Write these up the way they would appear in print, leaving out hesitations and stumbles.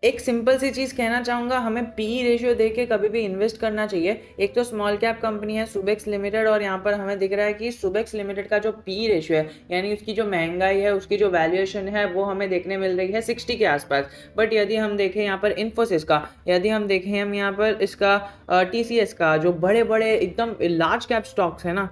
एक सिंपल सी चीज़ कहना चाहूँगा, हमें पी रेशियो देख के कभी भी इन्वेस्ट करना चाहिए। एक तो स्मॉल कैप कंपनी है सुबेक्स लिमिटेड, और यहाँ पर हमें दिख रहा है कि सुबेक्स लिमिटेड का जो पी रेशियो है, यानी उसकी जो महंगाई है, उसकी जो वैल्यूएशन है, वो हमें देखने मिल रही है 60 के आसपास। बट यदि हम देखें यहाँ पर इन्फोसिस का, यदि हम देखें हम यहाँ पर इसका टीसीएस का, जो बड़े बड़े एकदम लार्ज कैप स्टॉक्स है ना,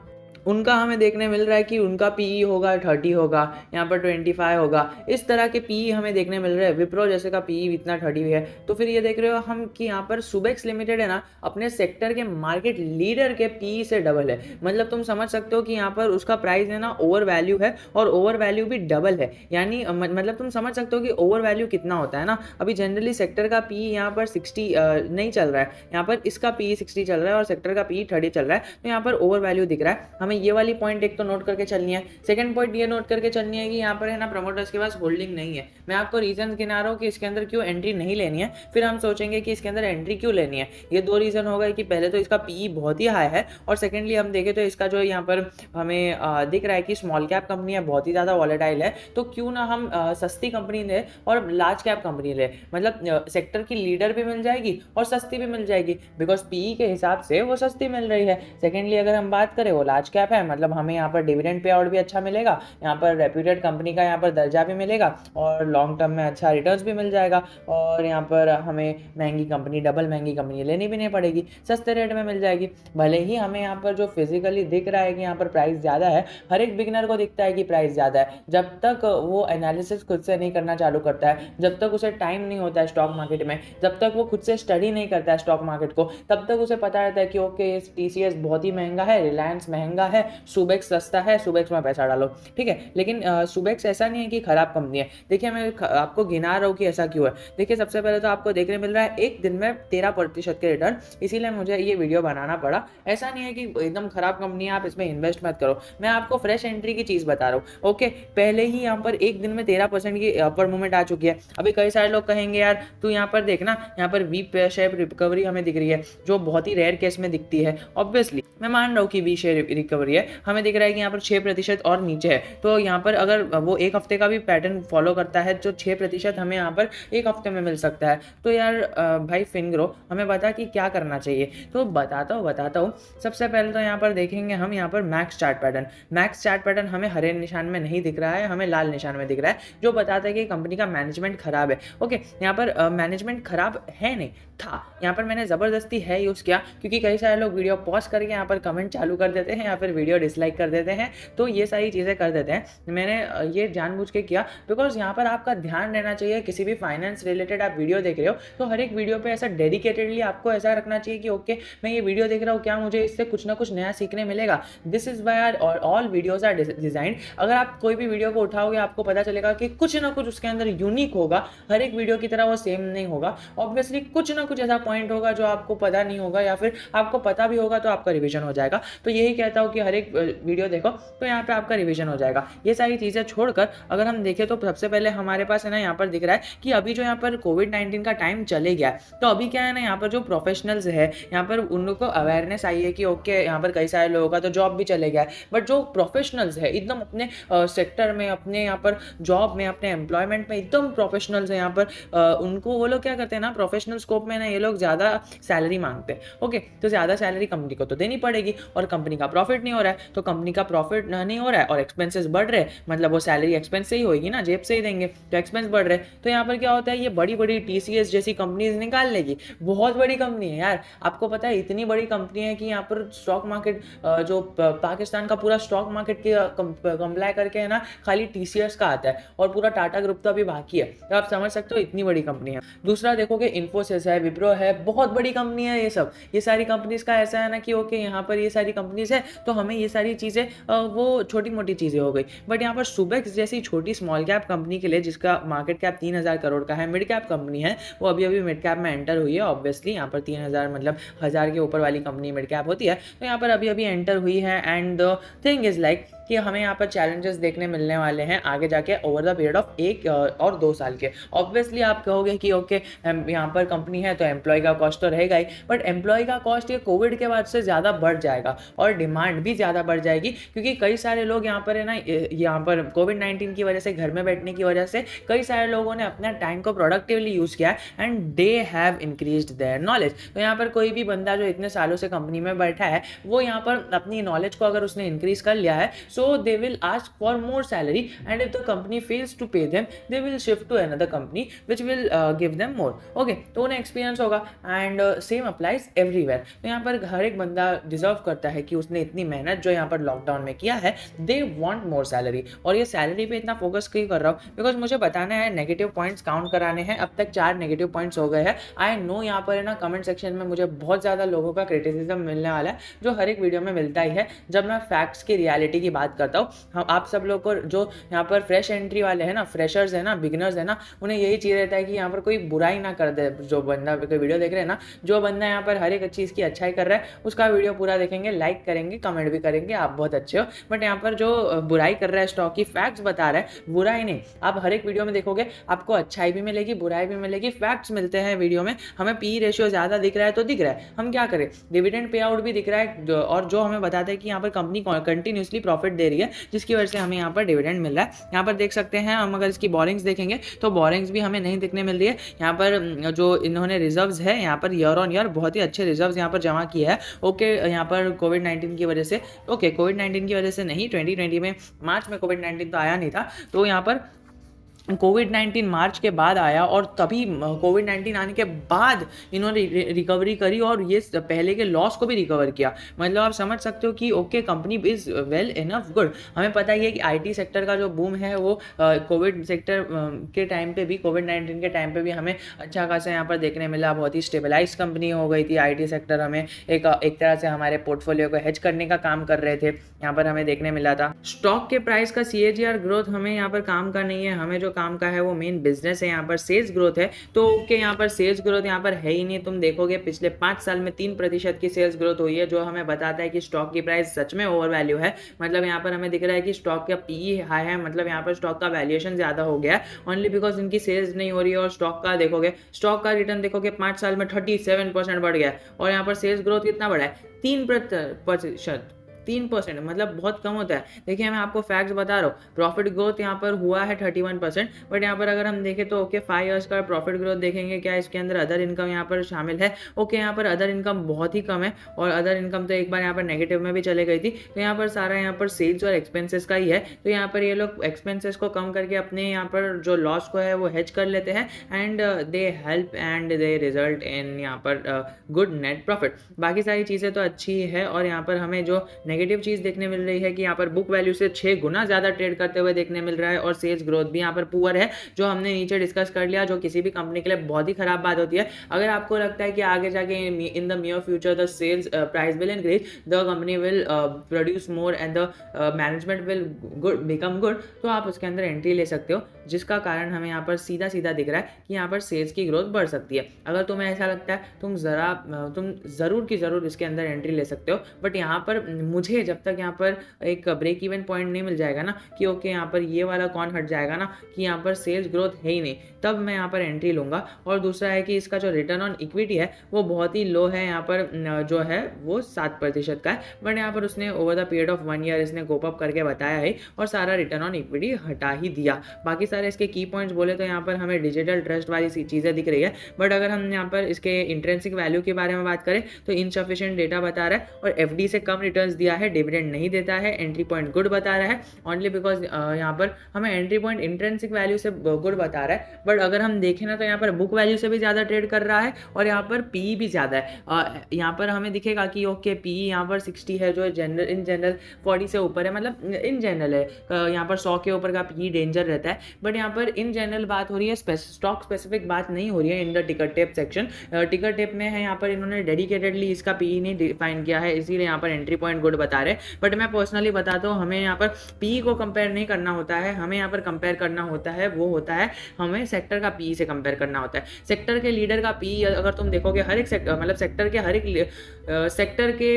उनका हमें देखने मिल रहा है कि उनका पीई होगा 30 होगा, यहाँ पर 25 होगा। इस तरह के पीई हमें देखने मिल रहे हैं। विप्रो जैसे का पीई इतना 30 है, तो फिर ये देख रहे हो हम कि यहाँ पर सुबेक्स लिमिटेड है ना, अपने सेक्टर के मार्केट लीडर के पीई से डबल है। मतलब तुम समझ सकते हो कि यहाँ पर उसका प्राइस है ना ओवर वैल्यू है, और ओवर वैल्यू भी डबल है। यानी मतलब तुम समझ सकते हो कि ओवर वैल्यू कितना होता है ना। अभी जनरली सेक्टर का पीई यहाँ पर 60 नहीं चल रहा है, यहाँ पर इसका पीई 60 चल रहा है और सेक्टर का पीई 30 चल रहा है, तो यहाँ पर ओवर वैल्यू दिख रहा है। हमें ये वाली पॉइंट एक तो नोट करके चलनी है। सेकंड पॉइंट ये नोट करके चलनी है कि यहाँ पर है ना प्रमोटर्स के पास होल्डिंग नहीं है। मैं आपको रीजन गिना रहा हूँ कि इसके अंदर क्यों एंट्री नहीं लेनी है, फिर हम सोचेंगे कि इसके अंदर एंट्री क्यों लेनी है। ये दो रीजन होगा कि पहले तो इसका पीई बहुत ही हाई है, और सेकेंडली हम देखें तो इसका जो यहाँ पर हमें दिख रहा है कि स्मॉल कैप कंपनी है, बहुत ही ज़्यादा वॉलेटाइल है। तो क्यों ना हम सस्ती कंपनी ले और लार्ज कैप कंपनी ले, मतलब सेक्टर की लीडर भी मिल जाएगी और सस्ती भी मिल जाएगी, बिकॉज पीई के हिसाब से वो सस्ती मिल रही है। सेकेंडली अगर हम बात करें वो लार्ज कैप है, मतलब हमें यहाँ पर डिविडेंड पे आउट भी अच्छा मिलेगा, यहाँ पर रेप्यूटेड कंपनी का यहाँ पर दर्जा भी मिलेगा, और लॉन्ग टर्म में अच्छा रिटर्न्स भी मिल जाएगा, और यहाँ पर हमें महंगी कंपनी, डबल महंगी कंपनी लेनी भी नहीं पड़ेगी, सस्ते रेट में मिल जाएगी। भले ही हमें यहाँ पर जो फिजिकली दिख रहा है कि यहाँ पर प्राइस ज़्यादा है, हर एक बिगिनर को दिखता है कि प्राइस ज़्यादा है, जब तक वो एनालिसिस खुद से नहीं करना चालू करता है, जब तक उसे टाइम नहीं होता है स्टॉक मार्केट में, जब तक वो खुद से स्टडी नहीं करता है स्टॉक मार्केट को, तब तक उसे पता रहता है कि ओके टीसीएस बहुत ही महंगा है, रिलायंस महंगा है, सुबेक्स सस्ता है, सुबेक्स में पैसा डालो, ठीक है। लेकिन सुबेक्स ऐसा नहीं है कि खराब कंपनी है। देखिए मैं आपको गिना रहा हूँ कि ऐसा क्यों है। देखिए सबसे पहले तो आपको देखने मिल रहा है एक दिन में 13% के रिटर्न, इसीलिए मुझे ये वीडियो बनाना पड़ा। ऐसा नहीं है कि एकदम खराब कंपनी है आप इसमें इन्वेस्ट मत करो, मैं आपको फ्रेश एंट्री की चीज़ बता रहा हूँ। ओके, पहले ही यहाँ पर एक दिन में 13% की अपर मूवमेंट आ चुकी है। अभी कई सारे लोग कहेंगे यार तू यहाँ पर देखना, यहाँ पर वी शेप रिकवरी हमें दिख रही है, जो बहुत ही रेयर केस में दिखती है। ऑब्वियसली मैं मान रहा हूँ कि वी शेप रिकवरी है, हमें दिख रहा है कि यहाँ पर 6% और नीचे है। तो यहाँ पर अगर वो एक हफ्ते का भी पैटर्न फॉलो करता है, जो 6% हमें यहाँ पर एक हफ्ते में मिल सकता है, तो यार भाई फिनग्रो हमें बता कि क्या करना चाहिए। तो बताता हूँ। सबसे पहले तो यहाँ पर देखेंगे हम यहाँ पर मैक्स चार्ट पैटर्न हमें हरे निशान में नहीं दिख रहा है, हमें लाल निशान में दिख रहा है, जो बताता है कि कंपनी का मैनेजमेंट खराब है। ओके, यहाँ पर मैनेजमेंट खराब है नहीं था, यहाँ पर मैंने ज़बरदस्ती है यूज़ किया, क्योंकि कई सारे लोग वीडियो पॉज करके यहाँ पर कमेंट चालू कर देते हैं या फिर वीडियो डिसलाइक कर देते हैं, तो ये सारी चीज़ें कर देते हैं। मैंने ये जानबूझ के किया, बिकॉज यहाँ पर आपका ध्यान रहना चाहिए। किसी भी फाइनेंस रिलेटेड आप वीडियो देख रहे हो तो हर एक वीडियो पे ऐसा डेडिकेटेडली आपको ऐसा रखना चाहिए कि ओके मैं ये वीडियो देख रहा हूँ, क्या मुझे इससे कुछ ना कुछ नया सीखने मिलेगा। This is why all videos are designed. अगर आप कोई भी वीडियो को उठाओगे आपको पता चलेगा कि कुछ ना कुछ उसके अंदर यूनिक होगा, हर एक वीडियो की तरह वो सेम नहीं होगा। ऑब्वियसली कुछ ना कुछ ऐसा पॉइंट होगा जो आपको पता नहीं होगा, या फिर आपको पता भी होगा तो आपका रिवीजन हो जाएगा। तो यही कहता हूँ कि हर एक वीडियो देखो तो यहाँ पे आपका रिवीजन हो जाएगा। ये सारी चीज़ें छोड़कर अगर हम देखें तो सबसे पहले हमारे पास है ना यहाँ पर दिख रहा है कि अभी जो यहाँ पर कोविड-19 का टाइम चले गया, तो अभी क्या है ना यहाँ पर जो प्रोफेशनल्स है यहाँ पर उन लोगों को अवेयरनेस आई है कि ओके यहाँ पर कई सारे लोगों का तो जॉब भी चले गया है, बट जो प्रोफेशनल्स है एकदम अपने सेक्टर में, अपने यहाँ पर जॉब में, अपने एम्प्लॉयमेंट में एकदम प्रोफेशनल्स है यहाँ पर, उनको वो लोग क्या करते हैं ना, प्रोफेशनल स्कोप में ना ये लोग ज़्यादा सैलरी मांगते हैं। ओके, तो ज़्यादा सैलरी कंपनी को तो देनी पड़ेगी, और कंपनी का प्रॉफिट नहीं हो रहा है, तो कंपनी का प्रॉफिट नहीं हो रहा है और एक्सपेंसेस बढ़ रहे हैं, मतलब वो सैलरी एक्सपेंस से ही होगी ना, जेब से ही देंगे, तो एक्सपेंस बढ़ रहे हैं। तो यहाँ पर क्या होता है, ये बड़ी बड़ी टीसीएस जैसी कंपनीज निकाल लेगी। बहुत बड़ी कंपनी है यार, आपको पता है इतनी बड़ी कंपनी है कि यहाँ पर स्टॉक मार्केट जो पाकिस्तान का पूरा स्टॉक मार्केट के कंप्लाई करके है ना, खाली टीसीएस का आता है, और पूरा टाटा ग्रुप तो अभी बाकी है। तो आप समझ सकते हो इतनी बड़ी कंपनी है। दूसरा देखोगे इन्फोसिस है, विप्रो है, बहुत बड़ी कंपनी है। ये सारी कंपनीज का ऐसा है ना कि ओके यहाँ पर ये सारी कंपनीज है तो हमें ये सारी चीज़ें वो छोटी मोटी चीज़ें हो गई, बट यहाँ पर सुबेक्स जैसी छोटी स्मॉल कैप कंपनी के लिए, जिसका मार्केट कैप 3000 करोड़ का है, मिड कैप कंपनी है, वो अभी अभी मिड कैप में एंटर हुई है। ऑब्वियसली यहाँ पर 3000 मतलब 1000 के ऊपर वाली कंपनी मिड कैप होती है, तो यहाँ पर अभी अभी एंटर हुई है। And the thing is like कि हमें यहाँ पर चैलेंजेस देखने मिलने वाले हैं आगे जाके ओवर द पीरियड ऑफ 1 और 2 साल के। ऑब्वियसली आप कहोगे कि ओके यहाँ पर कंपनी है तो एम्प्लॉय का कॉस्ट तो रहेगा ही, बट एम्प्लॉय का कॉस्ट ये कोविड के बाद से ज़्यादा बढ़ जाएगा और डिमांड भी ज़्यादा बढ़ जाएगी, क्योंकि कई सारे लोग यहाँ पर है ना, यहाँ पर कोविड-19 की वजह से, घर में बैठने की वजह से कई सारे लोगों ने अपना टाइम को प्रोडक्टिवली यूज़ किया and they have increased their knowledge. तो यहाँ पर कोई भी बंदा जो इतने सालों से कंपनी में बैठा है, वो यहाँ पर अपनी नॉलेज को अगर उसने इंक्रीज कर लिया है, so they will ask for more salary and if the company fails to pay them they will shift to another company which will give them more. Okay, तो उन्हें एक्सपीरियंस होगा एंड सेम अप्लाइज एवरीवेयर। तो यहाँ पर हर एक बंदा deserve करता है कि उसने इतनी मेहनत जो यहाँ पर लॉकडाउन में किया है, दे वांट मोर सैलरी। और ये सैलरी पे इतना फोकस क्यों कर रहा हूँ, बिकॉज मुझे बताना है, नेगेटिव पॉइंट्स काउंट कराने हैं। अब तक 4 नेगेटिव पॉइंट्स हो गए हैं। आई नो यहाँ पर है ना, कमेंट सेक्शन में मुझे बहुत ज़्यादा लोगों का क्रिटिसिज्म मिलने वाला है, जो हर एक वीडियो में मिलता ही है जब मैं फैक्ट्स की रियलिटी की बात करता हूँ। हम आप सब लोग को जो यहाँ पर फ्रेश एंट्री वाले हैं ना, फ्रेशर्स है ना, बिगिनर्स है ना, उन्हें यही चीज़ रहता है कि यहाँ पर कोई बुराई ना कर दे। जो बंदा कोई वीडियो देख रहे हैं ना, जो बंदा यहाँ पर हर एक चीज़ की अच्छाई कर रहा है, उसका वीडियो पूरा देखेंगे, लाइक करेंगे, कमेंट भी करेंगे, आप बहुत अच्छे हो। बट यहाँ पर जो बुराई कर रहा है, स्टॉक की फैक्ट्स बता रहा है, बुराई नहीं। आप हर एक वीडियो में देखोगे, आपको अच्छाई भी मिलेगी, बुराई भी मिलेगी, फैक्ट्स मिलते हैं वीडियो में। हमें पी रेशियो ज़्यादा दिख रहा है तो दिख रहा है, हम क्या करें, डिविडेंड पे आउट भी दिख रहा है, और जो हमें बताता है कि यहाँ पर कंपनी कंटिन्यूसली प्रॉफिट दे रही है, जिसकी वजह से हमें यहाँ पर डिविडेंड मिल रहा है। यहाँ पर देख सकते हैं हम, अगर इसकी बोरिंग्स देखेंगे तो बोरिंग्स भी हमें नहीं दिखने मिल रही है। यहाँ पर जो इन्होंने रिजर्व्स है, यहाँ पर ईयर ऑन ईयर बहुत ही अच्छे रिजर्व्स यहाँ पर जमा किए हैं। ओके, यहाँ पर कोविड-19 की वजह से, ओके कोविड-19 की वजह से नहीं, 2020 में मार्च में कोविड-19 तो आया नहीं था, तो यहाँ पर कोविड-19 मार्च के बाद आया, और तभी कोविड-19 आने के बाद इन्होंने रिकवरी करी और ये पहले के लॉस को भी रिकवर किया। मतलब आप समझ सकते हो कि okay, company is well enough good. हमें पता ही है कि आईटी सेक्टर का जो बूम है वो कोविड सेक्टर के टाइम पे भी, कोविड-19 के टाइम पे भी हमें अच्छा खासा यहाँ पर देखने मिला। बहुत ही स्टेबलाइज कंपनी हो गई थी आईटी सेक्टर। हमें एक तरह से हमारे पोर्टफोलियो को हेज करने का काम कर रहे थे, यहाँ पर हमें देखने मिला था। स्टॉक के प्राइस का CAGR ग्रोथ हमें यहाँ पर काम का नहीं है, हमें जो काम का है वो मेन बिजनेस है, यहाँ पर सेल्स ग्रोथ है। तो ओके, यहाँ पर सेल्स ग्रोथ यहाँ पर है ही नहीं। तुम देखोगे पिछले 5 साल में 3% की सेल्स ग्रोथ हुई है, जो हमें बताता है कि स्टॉक की प्राइस सच में ओवर वैल्यू है। मतलब यहाँ पर हमें दिख रहा है कि स्टॉक का PE हाई है, मतलब यहाँ पर स्टॉक का वैल्यूएशन ज्यादा हो गया है, ओनली बिकॉज इनकी सेल्स नहीं हो रही है। और स्टॉक का देखोगे, स्टॉक का रिटर्न देखोगे 5 साल में 37% बढ़ गया है, और यहाँ पर सेल्स ग्रोथ कितना बढ़ा है, 3%। 3%, मतलब बहुत कम होता है। देखिए, मैं आपको फैक्ट्स बता रहा हूँ, प्रॉफिट ग्रोथ यहाँ पर हुआ है 31%, बट यहाँ पर अगर हम देखें तो ओके 5 ईयर्स का प्रॉफिट ग्रोथ देखेंगे, क्या इसके अंदर अदर इनकम यहाँ पर शामिल है? ओके, यहाँ पर अदर इनकम बहुत ही कम है, और अदर इनकम तो एक बार यहाँ पर नेगेटिव में भी चले गई थी। तो यहाँ पर सारा यहाँ पर सेल्स और एक्सपेंसेस का ही है। तो यहाँ पर ये लोग एक्सपेंसेस को कम करके अपने यहाँ पर जो लॉस को है वो हेज कर लेते हैं, and they help and they result in यहाँ पर गुड नेट प्रॉफिट। बाकी सारी चीज़ें तो अच्छी है, और यहाँ पर हमें जो नेगेटिव चीज़ देखने मिल रही है कि यहाँ पर बुक वैल्यू से 6 गुना ज़्यादा ट्रेड करते हुए देखने मिल रहा है, और सेल्स ग्रोथ भी यहाँ पर पुअर है, जो हमने नीचे डिस्कस कर लिया, जो किसी भी कंपनी के लिए बहुत ही खराब बात होती है। अगर आपको लगता है कि आगे जाके in the near future the sales price will increase, the company will produce more and the management will become good, तो आप उसके अंदर एंट्री ले सकते हो, जिसका कारण हमें यहाँ पर सीधा सीधा दिख रहा है कि यहाँ पर सेल्स की ग्रोथ बढ़ सकती है। अगर तुम्हें ऐसा लगता है, तुम ज़रूर की ज़रूर इसके अंदर एंट्री ले सकते हो, बट यहाँ पर मुझे जब तक यहाँ पर एक ब्रेक इवन पॉइंट नहीं मिल जाएगा ना, कि ओके यहाँ पर ये वाला कौन हट जाएगा ना, कि यहाँ पर सेल्स ग्रोथ है ही नहीं, तब मैं यहाँ पर एंट्री लूँगा। और दूसरा है कि इसका जो रिटर्न ऑन इक्विटी है वो बहुत ही लो है, यहाँ पर जो है वो 7% का है, बट यहाँ पर उसने over the period of 1 year इसने कोप अप करके बताया है, और सारा रिटर्न ऑन इक्विटी हटा ही दिया। बाकी सारे इसके की पॉइंट्स बोले तो यहाँ पर हमें डिजिटल ट्रस्ट वाली चीज़ें दिख रही है, बट अगर हम यहाँ पर इसके इंट्रिंसिक वैल्यू के बारे में बात करें तो इनसफिशिएंट डेटा बता रहा है, और FD से कम रिटर्न्स दिया है, डिविडेंड नहीं देता है, एंट्री पॉइंट गुड बता रहा है, ओनली बिकॉज यहाँ पर हमें एंट्री पॉइंट इंट्रिंसिक वैल्यू से गुड बता रहा है, बट अगर हम देखें ना तो यहाँ पर बुक वैल्यू से भी ज़्यादा ट्रेड कर रहा है, और यहाँ पर PE भी ज़्यादा है। यहाँ पर हमें दिखेगा कि ओके PE यहाँ पर 60 है, जो इन जनरल 40 से ऊपर है, मतलब इन जनरल है, यहाँ पर 100 के ऊपर का PE डेंजर रहता है, बट यहाँ पर इन जनरल बात हो रही है, स्टॉक स्पेसिफिक बात नहीं हो रही है इन द टिकर टेप सेक्शन। टिकर टेप में है, यहाँ पर इन्होंने डेडिकेटेडली इसका PE नहीं डिफाइन किया है, इसीलिए यहाँ पर एंट्री पॉइंट गुड बता रहे, बट मैं पर्सनली बताता हूँ, हमें यहाँ पर पी को कंपेयर नहीं करना होता है, हमें यहाँ पर कंपेयर करना होता है, वो होता है हमें सेक्टर का पी से कंपेयर करना होता है। सेक्टर के लीडर का पी अगर तुम देखोगे, हर एक सेक्टर मतलब सेक्टर के हर एक सेक्टर के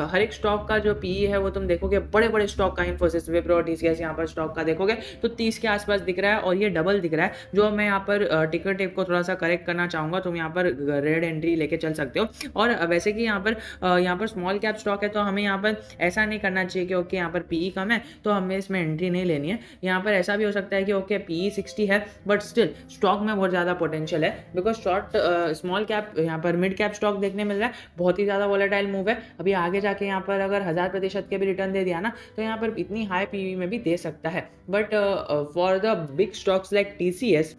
हर एक स्टॉक का जो पी है वो तुम देखोगे, बड़े बड़े स्टॉक का इंफोसिस, विप्रो और टीसीएस यहाँ पर स्टॉक का देखोगे तो 30 के आसपास दिख रहा है, और ये डबल दिख रहा है। जो मैं यहाँ पर टिकर टेप को थोड़ा सा करेक्ट करना चाहूँगा, तुम यहाँ पर रेड एंट्री लेके चल सकते हो। और वैसे कि यहाँ पर स्मॉल कैप स्टॉक है, तो हमें यहाँ पर ऐसा नहीं करना चाहिए कि ओके यहाँ पर पीई कम है तो हमें इसमें एंट्री नहीं लेनी है। यहाँ पर ऐसा भी हो सकता है कि ओके पीई 60 है बट स्टिल स्टॉक में बहुत ज़्यादा पोटेंशियल है, बिकॉज शॉर्ट स्मॉल कैप यहाँ पर मिड कैप स्टॉक देखने मिल रहा है, बहुत ही ज़्यादा वॉलेटाइल मूव है। अभी आगे जाके यहाँ पर अगर 1000% के भी रिटर्न दे दिया ना, तो यहाँ पर इतनी हाई पीवी में भी दे सकता है। But for the big stocks like TCS,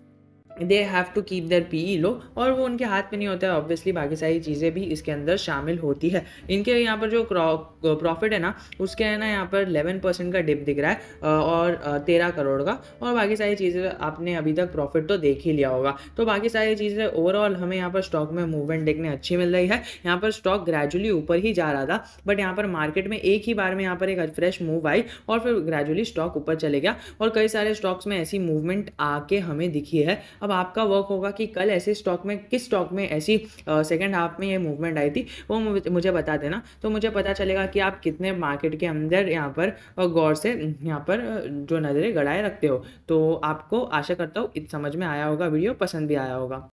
they have to keep their PE low, और वो उनके हाथ में नहीं होता है, ऑब्वियसली बाकी सारी चीज़ें भी इसके अंदर शामिल होती है। इनके यहाँ पर जो प्रॉफिट है ना, उसके है ना यहाँ पर 11% का डिप दिख रहा है, और 13 करोड़ का, और बाकी सारी चीज़ें आपने अभी तक प्रॉफिट तो देख ही लिया होगा। तो बाकी सारी चीज़ें ओवरऑल हमें यहाँ पर स्टॉक में मूवमेंट देखने अच्छी मिल रही है। यहाँ पर स्टॉक ग्रेजुअली ऊपर ही जा रहा था, बट यहाँ पर मार्केट में एक ही बार में यहाँ पर एक फ्रेश मूव आई, और फिर ग्रेजुअली स्टॉक ऊपर चले गया, और कई सारे स्टॉक्स में ऐसी मूवमेंट आके हमें दिखी है। अब आपका वर्क होगा कि कल ऐसे स्टॉक में किस स्टॉक में ऐसी सेकंड हाफ में ये मूवमेंट आई थी, वो मुझे बता देना, तो मुझे पता चलेगा कि आप कितने मार्केट के अंदर यहाँ पर गौर से यहाँ पर जो नज़रें गड़ाए रखते हो। तो आपको आशा करता हूँ समझ में आया होगा, वीडियो पसंद भी आया होगा।